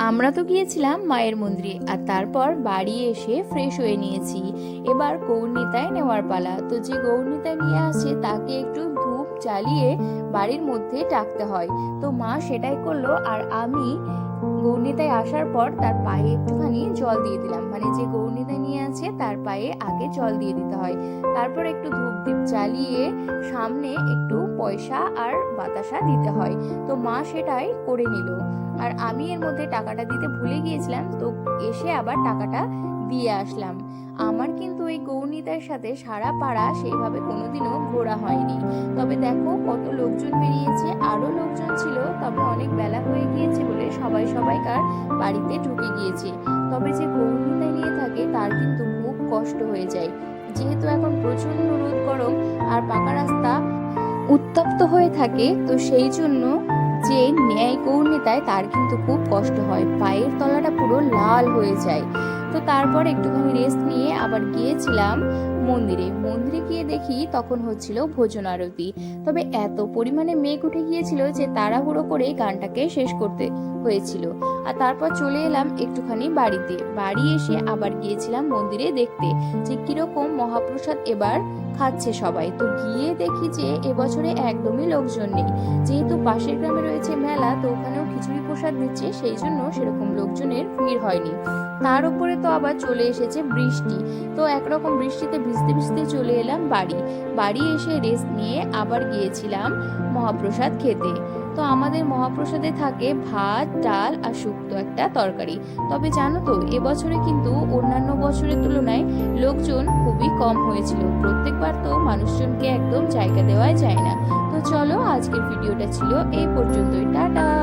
আমরা তো গিয়েছিলাম মায়ের মন্দিরে, আর তারপর বাড়ি এসে ফ্রেশ হয়ে নিয়েছি। এবার গৌরনিতাই নেওয়ার পালা। তো যে গৌরনিতাই নিয়ে আসে তাকে একটু ধূপ জ্বালিয়ে বাড়ির মধ্যে ডাকতে হয়। তো মা সেটাই করলো, আর আমি গৌরনিতাই আসার পর তার পায়ে একটুখানি জল দিয়ে দিলাম। মানে যে গৌরনিতাই নিয়ে আছে তার পায়ে আগে জল দিয়ে দিতে হয়, তারপর একটু ধূপ দীপ জ্বালিয়ে সামনে একটু পয়সা আর বাতাসা দিতে হয়। তো মা সেটাই করে নিল, আর আমি এর মধ্যে টাকাটা দিতে ভুলে গিয়েছিলাম, তো এসে আবার টাকাটা দিয়ে আসলাম। আমার কিন্তু এই গৌরনিতার সাথে সারা পাড়া সেইভাবে কোনোদিনও ঘোরা হয়নি। তবে দেখো কত লোকজন বেরিয়েছে, আরো লোকজন ছিল, তবে অনেক বেলা হয়ে গিয়েছে বলে সবাই সবাইকার বাড়িতে ঢুকে গিয়েছে। তবে যে গৌরনিতায় নিয়ে থাকে তার কিন্তু খুব কষ্ট হয়ে যায়, যেহেতু এখন প্রচন্ড রোদ গরম আর পাকা রাস্তা উত্তপ্ত হয়ে থাকে, তো সেই জন্য যে ন্যায় গৌরনিতায় তার কিন্তু খুব কষ্ট হয়, পায়ের তলাটা পুরো লাল হয়ে যায়। তো তারপর একটুখানি রেস্ট নিয়ে আবার গিয়েছিলাম মন্দিরে। মন্দিরে গিয়ে দেখি তখন হচ্ছিল ভোজন আরতি। তবে এত পরিমাণে মেঘ উঠে গিয়েছিল যে তাড়াহুড়ো করে গানটাকে শেষ করতে হয়েছিল। আর তারপর চলে এলাম একটুখানি বাড়িতে। বাড়ি এসে আবার গিয়েছিলাম মন্দিরে দেখতে যে কিরকম মহাপ্রসাদ এবার খাচ্ছে সবাই। তো গিয়ে দেখি যে এবছরে একদমই লোকজন নেই, যেহেতু পাশের গ্রামে রয়েছে মেলা, তো ওখানেও খিচুড়ি প্রসাদ দিচ্ছে, সেই জন্য সেরকম লোকজনের ভিড় হয়নি। তার উপরে তো আবার চলে এসেছে বৃষ্টি। তো একরকম বৃষ্টিতে ভিজতে ভিজতে চলে এলাম বাড়ি। বাড়ি এসে রেস্ট নিয়ে আবার গিয়েছিলাম মহাপ্রসাদ খেতে। তো আমাদের মহাপ্রসাদে থাকে ভাত, ডাল আর শুক্তো একটা তরকারি। তবে জানো তো এবছরে কিন্তু অন্যান্য বছরের তুলনায় লোকজন খুবই কম হয়েছিল। প্রত্যেকবার তো মানুষজনকে একদম জায়গা দেওয়া যায় না। তো চলো, আজকের ভিডিওটা ছিল এই পর্যন্তই। টাটা।